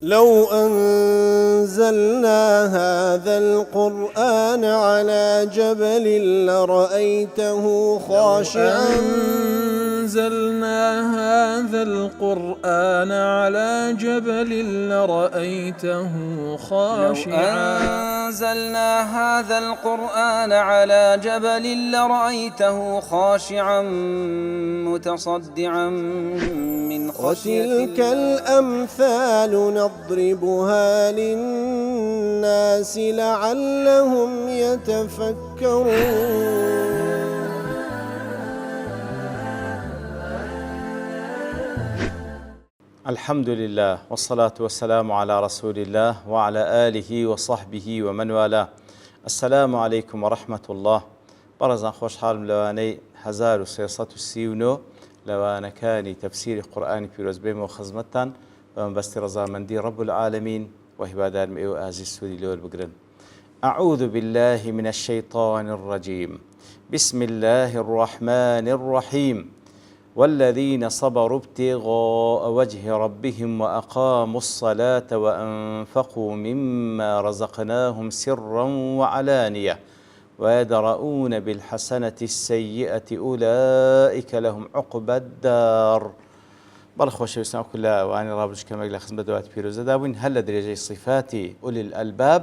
لو أنزلنا هذا القرآن على جبل لرأيته خاشعا أنزلنا هذا القرآن على جبل لرأيته خاشعا أنزلنا هذا القرآن على جبل لرأيته خاشعا متصدعا من خشية وتلك الأمثال نضربها للناس لعلهم يتفكرون. الحمد لله والصلاة والسلام على رسول الله وعلى آله وصحبه ومن والاه. السلام عليكم ورحمة الله. برزان خوش حالم لواني 1339 لوانكاني تفسير قرآن بيروز بيم وخزمتان ومبستي رزامندي رب العالمين وهبادار مئو آزي السوري لول بقرن. أعوذ بالله من الشيطان الرجيم. بسم الله الرحمن الرحيم. والذين صبروا ابتغاء وجه ربهم وأقاموا الصلاة وأنفقوا مما رزقناهم سرا وعلانية ويدرؤون بالحسنة السيئة أولئك لهم عقبى الدار. بەڵێ خۆشەویستان کولە ئەوانی ڕابردووکەمێک لە خزمەت دوات پیرۆزەدا بووین هەر لە درێژەی صیفاتی ئولی الئەلباب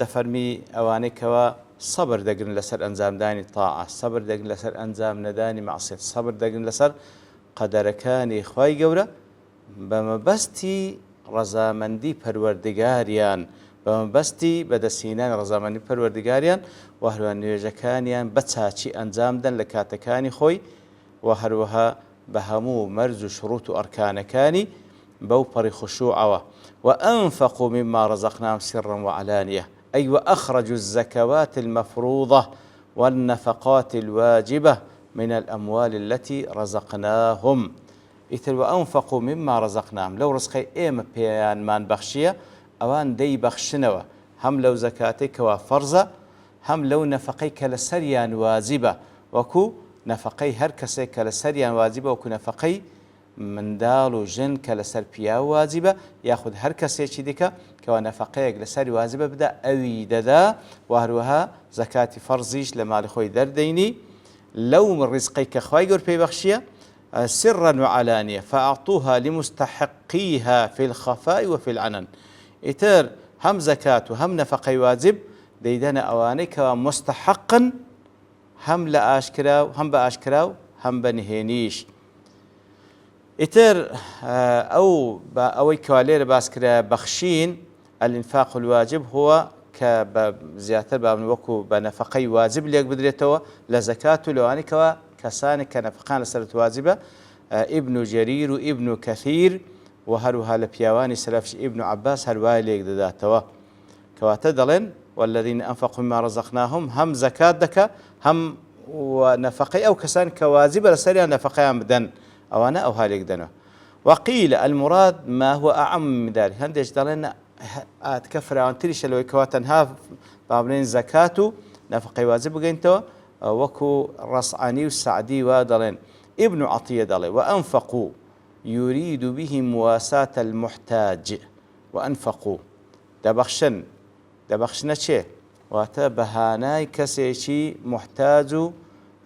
دەفەرمی ئەوانەی کەوا سەبر دەگرن لەسەر ئەنجامدانی تاعە، سەبر دەگرن لەسەر ئەنجام نەدانی مەعسیەت، سەبر دەگرن لەسەر قەدەرەکانی خوای گەورە بە مەبەستی ڕەزامەندی پەروەردگاریان، بە مەبەستی بەدەستهێنانی ڕەزامەندی پەروەردگاریان و هەروە نوێژەکانیان بە چاچی ئەنجامدەن لە کاتەکانی خۆی و هەروەها بە هەموو مەرج و شروط و ئەرکانەکانی بەو پەڕی خشووعەوە. وأنفقوا مما رزقناهم سرا وعلانية أي وأخرجوا الزكوات المفروضة والنفقات الواجبة من الأموال التي رزقناهم. إثر وأنفقوا مما رزقناهم لو رزقي إيم بيان مان بخشية أوان دي بخشنوا هم لو زكاتك وفرزة هم لو نفقيك لسريان واجبة وكو نفقي هر کسی که لسریان واجبه و که نفقی مندال و جن که لسر پیا واجبه یاخد هر کسی چی دیکه که نفقی لسری واجبه بده اوی ددا و هروها زکات فرضیش لمال خوی دردینی لو من رزقی که خوای گر پی بخشیه سرا وعلانية فأعطوها لمستحقيها في الخفاء وفي العنن. إتر هم زكاة وهم نفقي واجب ديدنا أوانيك مستحقا هم لآشكراو هم بآشكراو هم بنهينيش. إتر أو كوالير باسكرا بخشين الإنفاق الواجب هو كزيادة بابن وكو بنفقي واجب ليك بدريتوا لزكاة لواني كوا كسان كنفقان لسرة واجبة. ابن جرير وابن كثير وهروها لبيواني سلفش ابن عباس هرواي ليك داتوا كواتدلن والذين أنفقوا مما رزقناهم هم زكاة دكا هم ونفقي أو كسان كواجب لسريا نفقيان بدن أو أنا أو هاليك دنو. وقيل المراد ما هو أعم من ذلك. هندش دلنا أتكفر عن تريش لو كواتنها بابنين زكاة نفقي واجب جنتوا وكو رصعاني والسعدي ودلن ابن عطية دلي وأنفقوا يريد به مواساة المحتاج. وأنفقوا دبخشنا شيء واتا بهاناي كسيشي محتاج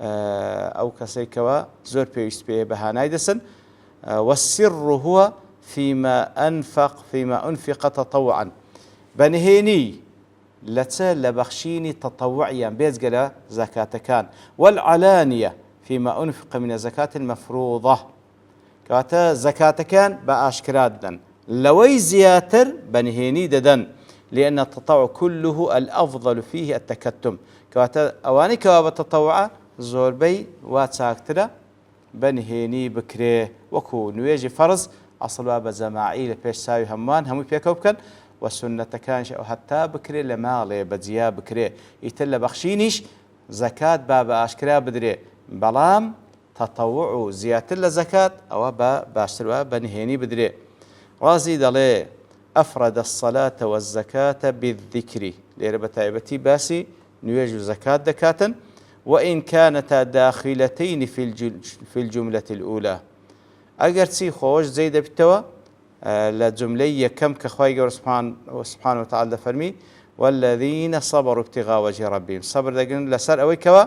أو كسيكوا زور بيست بيه بهاناي دسن. والسر هو فيما أنفق تطوعا بنهيني لتسال بخشيني تطوعيا بيزقلا زكاة كان. والعلانية فيما أنفق من الزكاة المفروضة كواتا زكاة كان بأشكرات دن لوي زياتر بنهيني ددن لأن التطوع كله الأفضل فيه التكتم. كواتا أواني كواب التطوع زوربي واتساكترا بنهيني بكري وكو نويجي فرز أصل باب زماعيل بيش ساوي همان همو بيكوبكن والسنة كانش أو حتى بكري لمالي بزيا بكري يتل بخشينيش زكاة باب أشكرا بدري بلام تطوع زيادة لزكاة أو باشتروا بنهيني بدري. رازي دالي أفرد الصلاة والزكاة بالذكر لربتايبتي باسي نيجو زكاة دكاتا وإن كانتا داخلتين في الجملة الأولى. أجر تسي خوش زيد بتوا لجملة كم كخواي جور سبحانه وتعالى فرمي والذين صبروا ابتغاء وجه ربهم صبر دقن لسر أوي كوا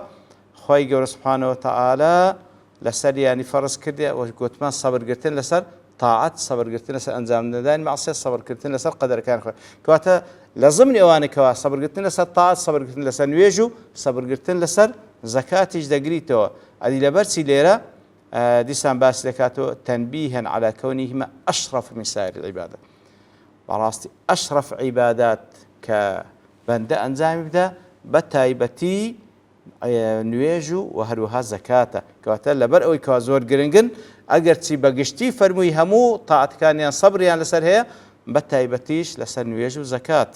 خواي جور سبحانه وتعالى لسر يعني فرس كرديا وقلت ما صبر قرتين لسر طاعت صبر قرتين لسر أنزام ندان معصية صبر قرتين لسر قدر كان خوي كواتا لازمني أواني كوا صبر قرتين لسر طاعت صبر قرتين لسر نويجو صبر قرتين لسر زكاتيش دقريتو أدي لبرسي ليرة ديسان باس دكاتو تنبيها على كونهما أشرف من سائر العبادة براستي أشرف عبادات كبندة أنزام بدا بتايبتي نوێژو و هەروەها زەکاتە کەواتە لەبەر ئەوەی کەوا زۆر گرنگن ئەگەر چی بەگشتی فەرمووی هەموو تاعاتەکانیان سەبریان لەسەر هەیە بە تایبەتیش لەسەر نوێژ و زەکات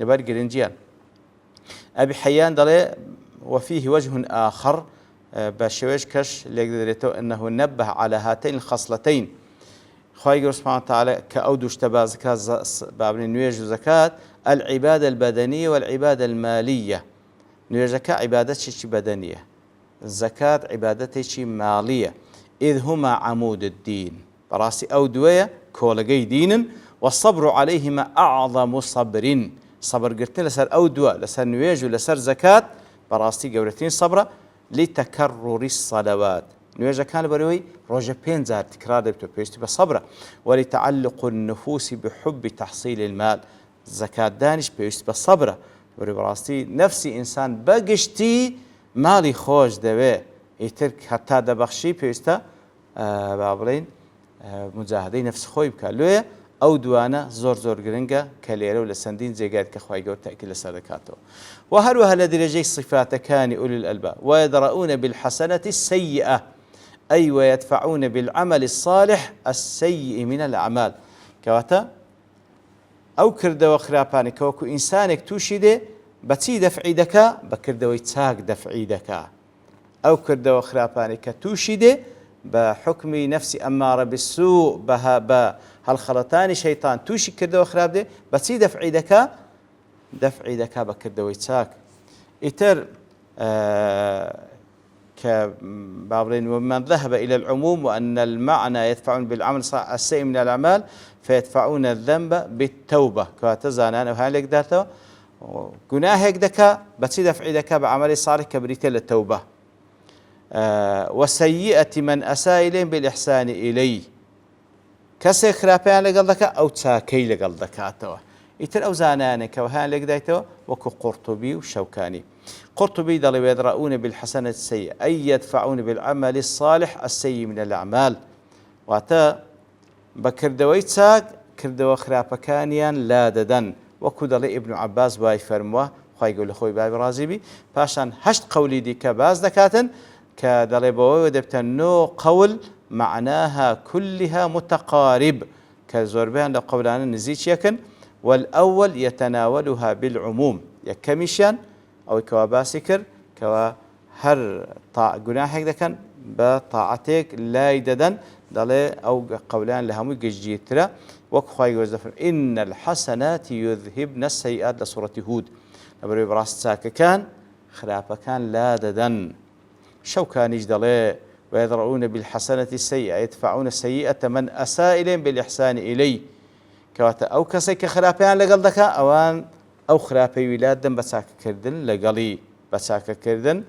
لەبەر گرنگیان. ئەبی حەیان دەڵێ وفيه وجه آخر بە شێوەیەش کەش لێک دەدرێتەوە أنه نبه على هاتين الخصلتين خوای گەور سبحانه وتعالى کە ئەو دوو شتە بازەکە بابنی نوێژ و زەکات العبادة البدنية والعبادة المالية نوێژەکە عیبادەتێکی بەدەنیە زەکات عیبادەتێکی ماڵیە إذ هما عمود الدين بەڕاستی ئەو دوێیە کۆڵگەی دینن والصبر عليهما أعظم صبر صبرگرتن لەسەر ئەو دووە لەسەر نوێژ و لەسەر زەکات بەڕاستی گەورەترین صبرە لتكرر الصلوات نوێژەکان بەرەوەی ڕۆژە 5 جار تکرار دەبێتەوە پێویستی بە صبرە ولتعلق النفوس بحب تحصيل المال زەکات دانیش پێویست بە صبرە بەڕاستی نفسی ئینسان بەگشتی ماڵی خۆش دەوێ ئیتر هەتا دەبەخشی پێویستە با بڵێن مجاهدەی نفس خۆی بکات لێیە ئەو دوانە زۆر زۆر گرنگە کە لێرە و لە چەندین جێگات کە خوای گەورە تاکید لەسەر دەکاتەوە و هەروەها لە درێژەی صفاتەکانی ئولی الألباب ويدرؤون بالحسنة السيئة أي ويدفعون بالعمل الصالح السيء من الأعمال کەواتە ئەو کردەوە خراپانی کە وەکو ئینسانێک تووشی دێ بەچی دەفعی دەکا بە کردەوەی چاک دەفعی دەکا ئەو کردەوە خراپانی کە تووشی دێ بە حکمی نفسی ئەمارە بالسوء بە هەڵخەڵەتانی شەیطان تووشی کردەوە خراپ دێ بەچی دەفعی دەکا بە کردەوەی چاک ئیتر كبابلين ومن ذهب إلى العموم وأن المعنى يدفعون بالعمل السيء من الأعمال فيدفعون الذنب بالتوبة كاتزانا وهالك دارتو جناهك دكا بس دفع دكا بعمل صالح كبريت للتوبة وسيئة من أساء إليهم بالإحسان إليه كسي خرابيان لقل دكا أو تاكي لقل دكاتو يتر أو زانانك وهالك دايتو وكو قرطبي وشوكاني قرطبي دل يدرؤون بالحسنة السيئة أي يدفعون بالعمل الصالح السيء من الأعمال واتا بكردوي تاك كردو خرابكانيان لا ددن وكدل ابن عباس باي فرموه خواهي يقول لخوي باي برازيبي باشان هشت قولي دي كباز دكاتن كدل بوي ودبتنو قول معناها كلها متقارب كزوربان لو قولان نزيش يكن والأول يتناولها بالعموم يكمشان أو كواباسكر كوا هر جناحك دكان بطاعتك لا يددن دله أو قولان لهم يجيترا وكخاي وزفر إن الحسنات يذهبن السيئات لسورة هود نبري براس كان خرافة كان لا ددن شو كان يجدله ويدرؤون بالحسنة السيئة يدفعون السيئة من أساء إليهم بالإحسان إليه كواتا أو كسيك خرافيان لقل دكا أوان أو خرافي ولادن بساك كردن لقلي بساك كردن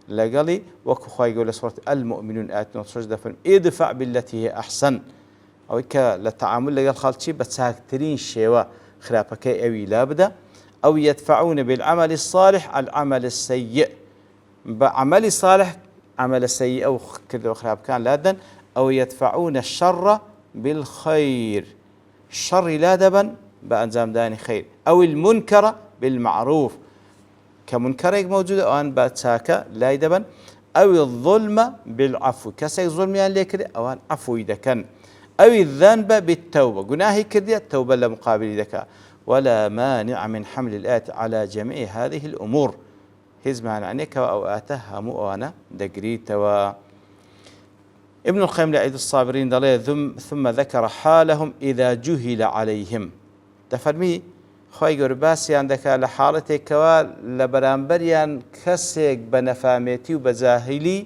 لقلي وكخوا يقول سورة المؤمنون آيات نصرج فرم ادفع بالتي هي أحسن أو كا للتعامل لقل خالتشي بساك ترين شيوا خرافك أوي لابدا أو يدفعون بالعمل الصالح العمل السيء بعمل صالح عمل السيء أو كردو خراب كان لادن أو يدفعون الشر بالخير الشر لا دبن بأنزام داني خير أو المنكر بالمعروف كمنكر موجودة أو أن باتساكا لا يدبن أو الظلم بالعفو كسي ظلم يعني ليكري أو أن عفو إذا كان أو الذنب بالتوبة قناهي كردية التوبة لمقابل ذكاء ولا مانع من حمل الآية على جميع هذه الأمور هزمان عنك وأوآتها مؤوانا دقريت ابن القيم لعيد الصابرين دليه ثم ذكر حالهم إذا جهل عليهم دفرمي خوي قرباسي عندك لحالتك كوا لبرانبريان كسيك بنفاميتي وبزاهلي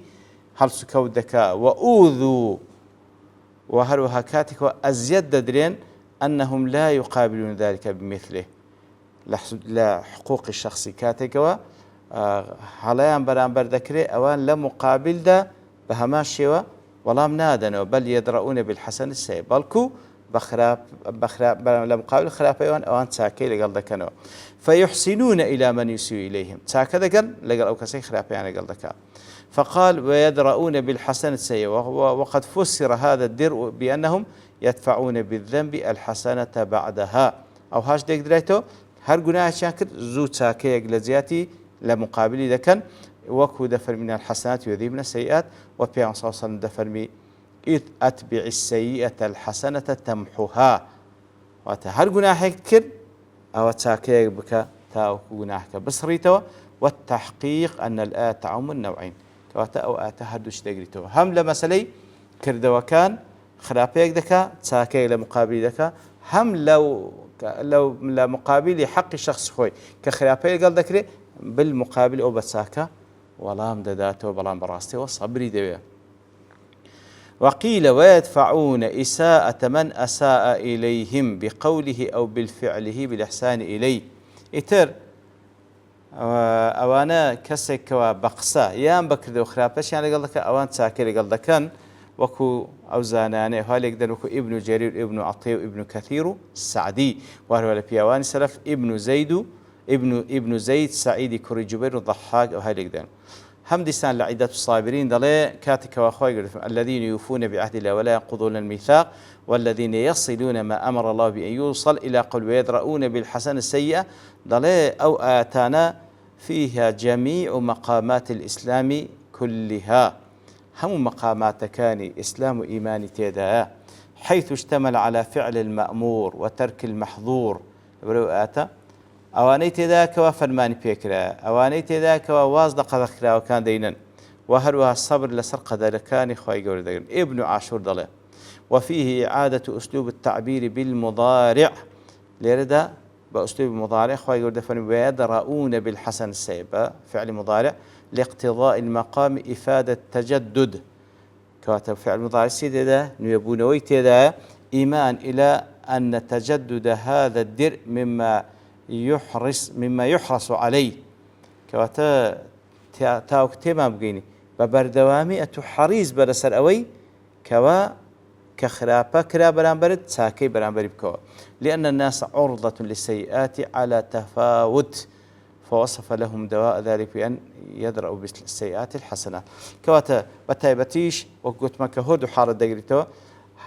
هل سكو دكا وأوذوا وهروها كاتك وأزيد درين أنهم لا يقابلون ذلك بمثله لا حقوق الشخص كاتكوا هەڵەیان بەرامبەر دەکرێت ئەوان لە مقابلدا بە هەمان شێوە وەڵام نادەنەوە بەل یەدڕەئونە بالحەسەن السەیئ بەڵکو لە مقابل خراپەیەوان ئەوان چاکەی لەگەڵ دەکەنەوە فيحسنون إلى من يسيء إليهم چاکە دەکەن لەگەڵ ئەو کەسەی خراپەیان لەگەڵ دەکات فقال ويدرؤون بالحسنة السيئة وقد فسر هذا الدرء بأنهم يدفعون بالذنب الحسنة بعدها أو هاش ديك دريتو هر گناه شاكر زو تاكيك لزياتي لمقابل دكن وكو دفر من الحسنات يذيبن السيئات وبيان صلى الله عليه وسلم دفر إذ أتبع السيئة الحسنة تمحها هر گناه كر أو تاكيك بك تاو گناهك بصريتو والتحقيق أن الآية تعم النوعين كواتا أو أتهدش دقريتو هم لمسلي كردوا كان خرابيك دكا تاكي لمقابل دكا هم لو لمقابل حق شخص خوي كخرابيك قال ذكري بالمقابل أو بتساكا ولام دداته بلام براستي وصبري دويا وقيل ويدفعون إساءة من أساء إليهم بقوله أو بالفعله بالإحسان إليه إتر ئەوانە کەسێکەوە بەقسە یان بەکردەوە خراپەشیان لەگەڵ دەکە ئەوان چاکە لەگەڵ دەکەن وەکو ئەو زانانەیە هەڵێک دەن وەکو ئیبن جەریر ئیبن عەطیە و ئیبن کەثیر و سعدی وهروە لە پیاوانی سەلەف ئیبن زەید سعیدی کوڕی جوبەیر و ضەحاک ئەو هەڵێک دەن هەم دیسان لە عیدەت الصابرین دەڵێ کاتێکەوە خۆی گرتم الذين يوفون بعهد الله ولا ينقضون الميثاق والذين يصلون ما أمر الله بأن يوصل إلى قول ويدرؤون بالحسنة السيئة دەڵێ ئەو ئاياتانە فيها جميع مقامات الإسلام كلها هم مقامات كان إسلام وإيمان تيدا حيث اشتمل على فعل المأمور وترك المحظور برؤاتا أواني تيدا كوا فرماني بيكرا أواني تيدا كوا واصد قذخرا وكان دينا وهروها الصبر لسر قدر كان خواهي قول دقن ابن عاشور ضله وفيه إعادة أسلوب التعبير بالمضارع ليردا بأسلوب المضارع خواهي قول دفن ويدرؤون بالحسن السيئة فعل مضارع لاقتضاء المقام إفادة تجدد كاتب فعل مضارع سيدا نيبونوي تيدا إيمان إلى أن تجدد هذا الدرء مما يحرص عليه كواتا تاوك تمام بقيني ببردوامي أتحريز برسر أوي كوا كخرابة كرا برانبرد ساكي برانبرد بكوا لأن الناس عرضة للسيئات على تفاوت فوصف لهم دواء ذلك بأن يدرأوا بالسيئات الحسنات كواتا بتايبتيش وقلت ما كهود وحارة دقريتو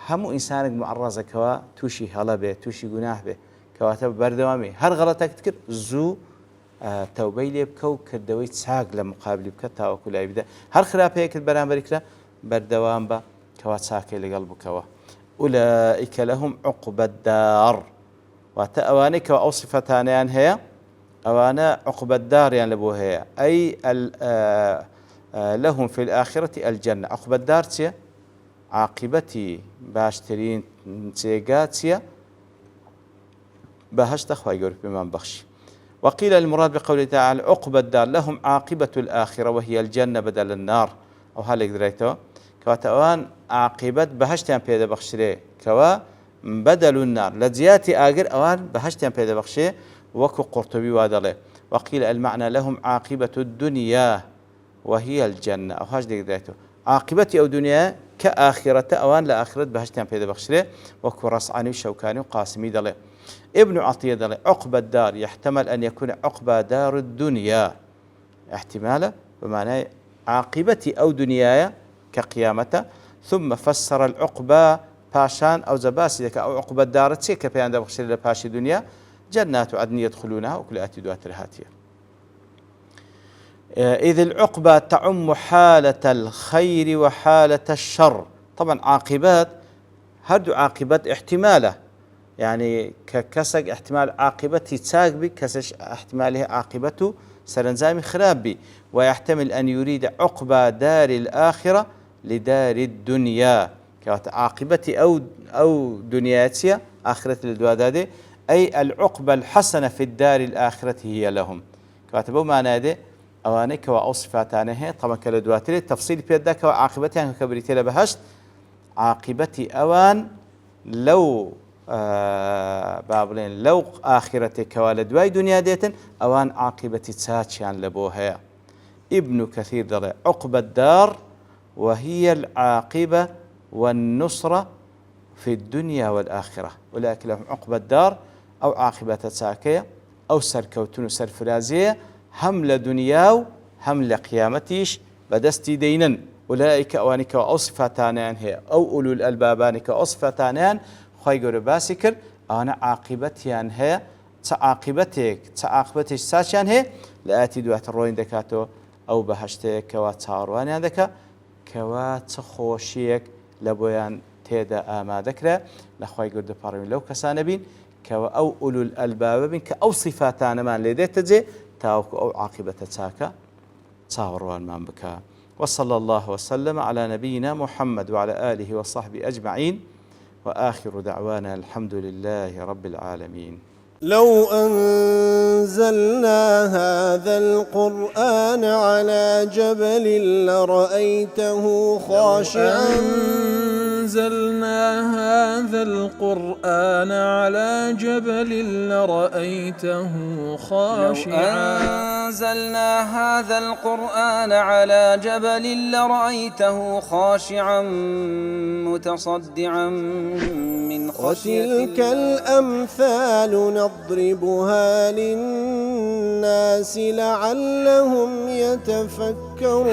همو إنسانك معرضة كوا توشي هلا به توشي جناح به كواتا بردوامي هر غلطك تكر زو توبي لي بكو كردوي تساق لمقابل بك تاوكل أبدا هر خراب هيك البرامبريك لا بردوام با كوا تساكي لقلبك كوا أولئك لهم عقبى الدار وتأوانك وأوصفتان هي أوانا عقبى الدار يعني لبوها أي لهم في الآخرة الجنة عقبى الدار تيا عاقبتي باشترين تيجاتيا بهشت أخوة يقول بمن بخش وقيل المراد بقوله تعالى عقبى الدار لهم عاقبة الآخرة وهي الجنة بدل النار أو هالك دريتو كواتوان عاقبة بهشتان بيدا بخشري كوا بدل النار لزياتي آجر أوان بهشتان بيدا بخشري وكو قرطبي وادله وقيل المعنى لهم عاقبة الدنيا وهي الجنة أو هاش ديك ذاته عاقبتي أو دنيا كآخرة أوان لآخرة بهشتان بيدا بخشري وكو رصعاني وشوكاني وقاسمي دله ابن عطية دله عقبى الدار يحتمل أن يكون عقبى دار الدنيا احتماله بمعنى عاقبتي أو دنياي كقيامته ثم فسر العقبى باشان أو زباسي أو عقبى الدار تسيك بيان دا بخشري لباشي دنيا جنات عدن يدخلونها وكل آتي دوات الهاتية إذ العقبى تعم حالة الخير وحالة الشر طبعا عاقبات هردو عاقبات احتماله يعني ككسق احتمال عاقبته تساق بي كسش احتماله عاقبته سرنزامي خراب بي ويحتمل أن يريد عقبى دار الآخرة لدار الدنيا عاقبتي أو دنياتي آخرة الدوادادي أي العقبة الحسنة في الدار الآخرة هي لهم كاتبوا معنا هذا أوانيك وأوصفاتنا هي طبعا كالدواتري تفصيل بيدك وعاقبتها كبريتي لبهشت عاقبتي أوان لو با بڵێن لەو ئاخرەتێکەوە لە دوای دنیا دێتن ئەوان عاقبەتی چاچیان لە بۆ هەیە. ابن كثير دڵێ عقبى الدار وهي العاقبة والنصرة في الدنيا والآخرة، ولكن لهم عقبى الدار أو عاقبة تساكية أو سركوتن سرفرازية هم لدنيا هم لقيامتيش بدستي دينا. أولئك أوانك وأصفتانان هي أو أولو الألبابانك وأصفتانان خير باسكر أنا عاقبتيان هي تعاقبتك ساشان هي لآتي دوات الروين دكاتو أو بهشتك كوا تاروانيان دكا كوا تخوشيك لبويان تێدا ئامادەکرا لە خوای گەورە پەڕێوین لەو کەسانە بین کەوە ئەو ئولول ئەلبابە بین کە ئەو سیفاتانەمان لێ دێتە جێ تاوەکو ئەو عاقبەتە چاکە چاوەڕوانمان بکە. وصلى الله وسلم على نبينا محمد وعلى آله وصحبه أجمعين وآخر دعوانا الحمد لله رب العالمين. لو أنزلنا هذا القرآن على جبل لرأيته خاشعا أنزلنا هذا القرآن على جبل لرأيته خاشعا أنزلنا هذا القرآن على جبل لرأيته خاشعا متصدعا من خشية الله. وتلك الأمثال نضربها للناس لعلهم يتفكرون.